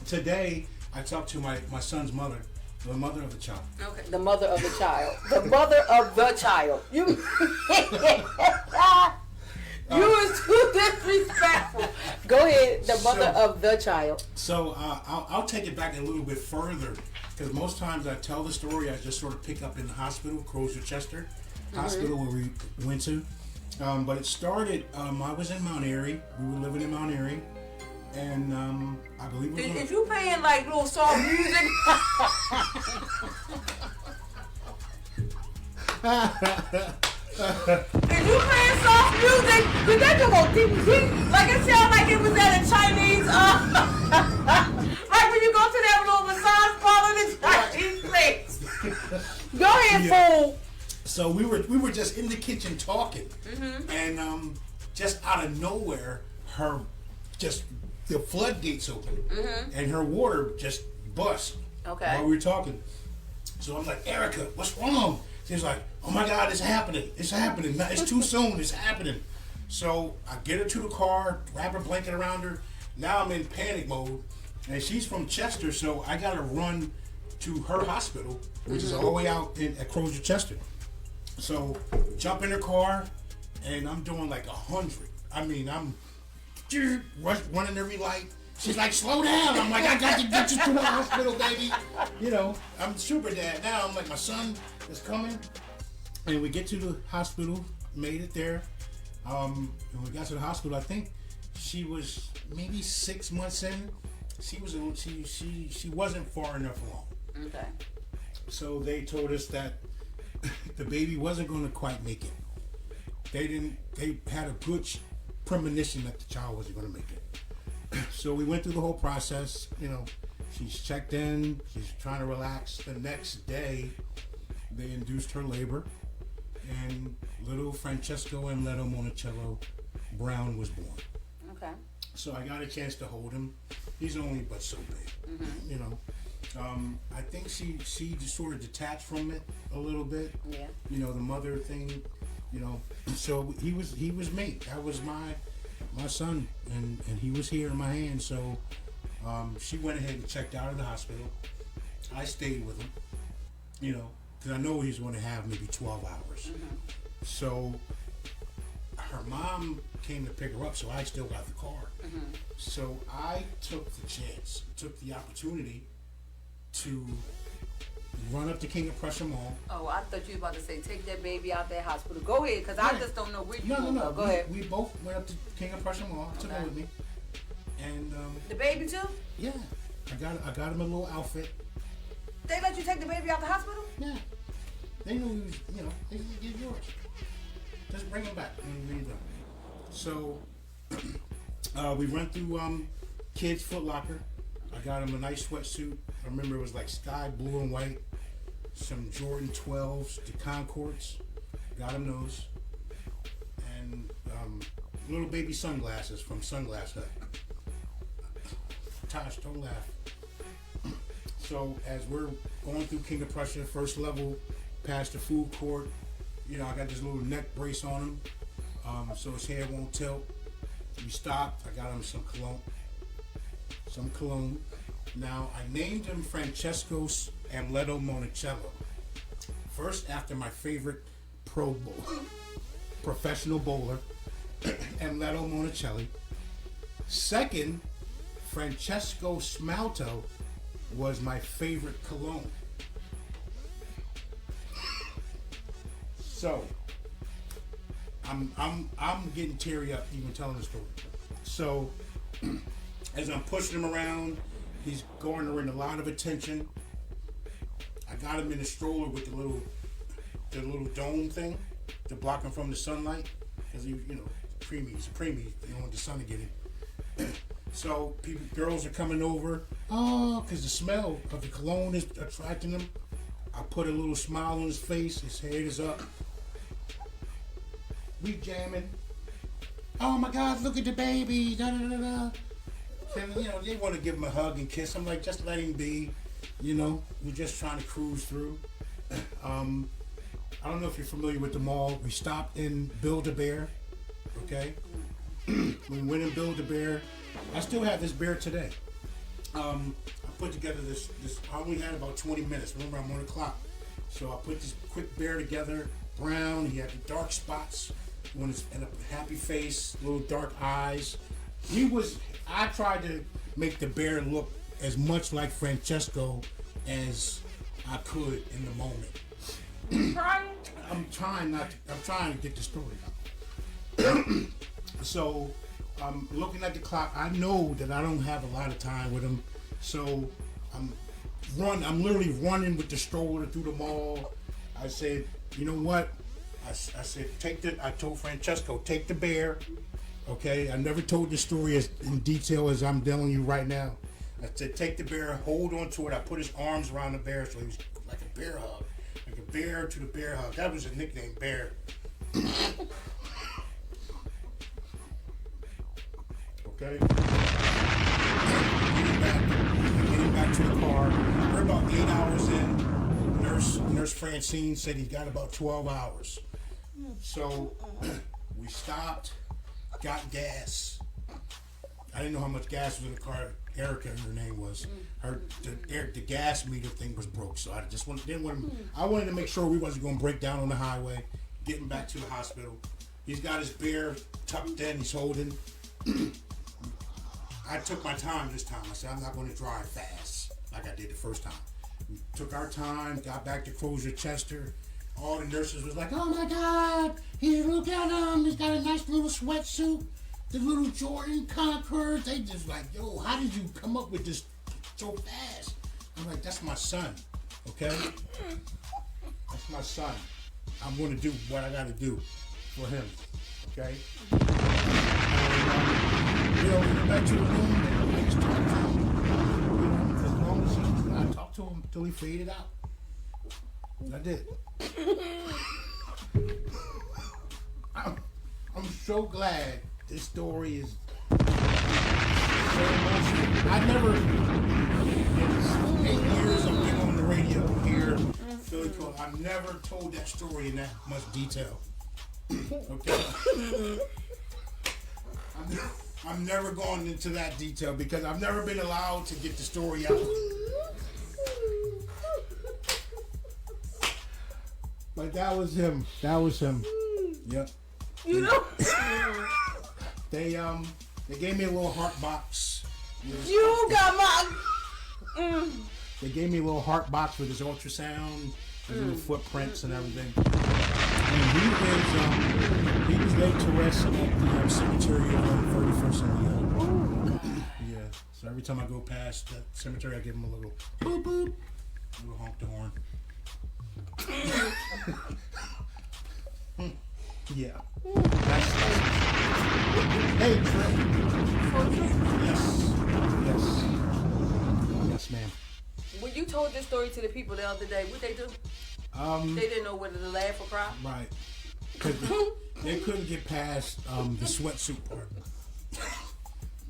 today I talked to my son's mother, the mother of the child. Okay. The mother of the child. The mother of the child. You. You was too disrespectful. Go ahead. The mother of the child. So I'll take it back a little bit further, because most times I tell the story, I just sort of pick up in the hospital, Crozer-Chester Hospital, where we went to. But it started, I was in Mount Airy. We were living in Mount Airy. And I believe it was... Is you playing like little soft music? Is you playing soft music? Did that go deep? Like it sounded like it was at a Chinese, like when you go to that little massage parlor in the Chinese place. Go ahead, fool. So we were just in the kitchen talking, and just out of nowhere, the floodgates open, and her water just bust. Okay. While we were talking, so I'm like, Erica, what's wrong? She's like, oh my God, it's happening. It's happening. It's too soon. It's happening. So I get her to the car, wrap her blanket around her. Now I'm in panic mode, and she's from Chester, so I gotta run to her hospital, which is all the way out at Crozer-Chester. So jump in her car, and I'm doing like 100. I mean, I'm running every light. She's like, slow down. I'm like, I got to get you to the hospital, baby. You know, I'm super dad now. I'm like, my son is coming. And we get to the hospital, made it there. And we got to the hospital, I think she was maybe 6 months in. She wasn't far enough along. Okay. So they told us that the baby wasn't going to quite make it. They had a good premonition that the child wasn't going to make it. So we went through the whole process. You know, she's checked in. She's trying to relax. The next day, they induced her labor, and little Francesco Amleto Monticello Brown was born. Okay. So I got a chance to hold him. He's only but so big, you know. I think she just sort of detached from it a little bit. Yeah. You know, the mother thing. You know, so he was me. That was my son, and he was here in my hand. So she went ahead and checked out of the hospital. I stayed with him, you know, because I know he's going to have maybe 12 hours. So her mom came to pick her up, so I still got the car. So I took the chance, took the opportunity to run up to King of Prussia Mall. Oh, I thought you were about to say, take that baby out that hospital. Go ahead, because I just don't know where you No. Go ahead. We both went up to King of Prussia Mall. Took him with me. And the baby too? Yeah. I got him a little outfit. They let you take the baby out the hospital? Yeah. They knew he was, you know, they said, get yours. Just bring him back when you're done. So we went through Kids Foot Locker. I got him a nice sweatsuit. I remember it was like sky blue and white. Some Jordan 12s, the Concords. Got him those. And little baby sunglasses from Sunglass Hut. Tosh, don't laugh. So as we're going through King of Prussia, first level, past the food court, you know, I got this little neck brace on him, so his hair won't tilt. We stopped. I got him some cologne. Now, I named him Francesco Amleto Monticello. First, after my favorite professional bowler, Amleto Monticelli. Second, Francesco Smalto was my favorite cologne. So, I'm getting teary up even telling the story. So, as I'm pushing him around, he's garnering a lot of attention. I got him in a stroller with the little dome thing to block him from the sunlight, because he's a preemie. You don't want the sun to get him. So girls are coming over, because the smell of the cologne is attracting them. I put a little smile on his face. His head is up. We jamming. Oh my God! Look at the baby. Da, da, da, da. And, they want to give him a hug and kiss. I'm like, just let him be. We're just trying to cruise through. I don't know if you're familiar with the mall. We stopped in Build-A-Bear. Okay. We went and Build-A-Bear. I still have this bear today. I put together this. I only had about 20 minutes. Remember, I'm on the clock, so I put this quick bear together. Brown. He had the dark spots. When it's and a happy face, little dark eyes. I tried to make the bear look as much like Francesco as I could in the moment. You trying? I'm trying to get the story out. So I'm looking at the clock. I know that I don't have a lot of time with him, so I'm literally running with the stroller through the mall. I said, you know what? I said, I told Francesco, take the bear. Okay, I never told this story as in detail as I'm telling you right now. I said, take the bear, hold on to it. I put his arms around the bear so he was like a bear hug. Like a bear to the bear hug. That was a nickname, Bear. Okay. Getting back to the car. We're about 8 hours in. Nurse Francine said he got about 12 hours. So we stopped, got gas. I didn't know how much gas was in the car. Erica, her name was. The gas meter thing was broke, so I just I wanted to make sure we wasn't going to break down on the highway. Getting back to the hospital, he's got his bear tucked in. He's holding. I took my time this time. I said I'm not going to drive fast like I did the first time. We took our time, got back to Crozier Chester. All the nurses was like, oh my God, look at him. He's got a nice little sweatsuit. The little Jordan Concord. They just like, yo, how did you come up with this so fast? I'm like, that's my son, okay? That's my son. I'm going to do what I got to do for him, okay? And, we went back to the room and I just talked to him. As long as I talked to him until he faded out. And I did. I'm so glad this story is so emotional. I never, in 8 years of being on the radio here, Philly Code, I've never told that story in that much detail. Okay? I'm never going into that detail because I've never been allowed to get the story out. But that was him. Yep. You know? They gave me a little heart box. You got my... They gave me a little heart box with his ultrasound, his little footprints and everything. And he was laid to rest at the cemetery on 31st and Leon. Yeah. So every time I go past that cemetery, I give him a little boop boop, a little honk the horn. Yeah. Hey, Trey. Yes, ma'am. When you told this story to the people the other day, what they do? They didn't know whether to laugh or cry. Right. They couldn't get past the sweatsuit part.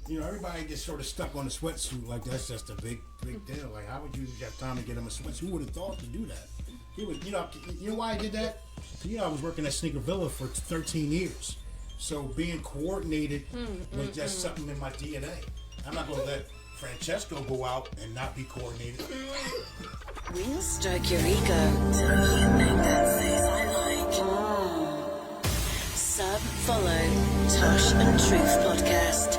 You know, everybody gets sort of stuck on the sweatsuit like that's just a big deal. Like, how would you have time to get him a sweatsuit? Who would have thought to do that? He was, you know why I did that? You know, I was working at Sneaker Villa for 13 years. So being coordinated was just something in my DNA. I'm not going to let Francesco go out and not be coordinated. We'll stroke your ego till you make that face I like. Sub, follow, Tosh and Truth Podcast.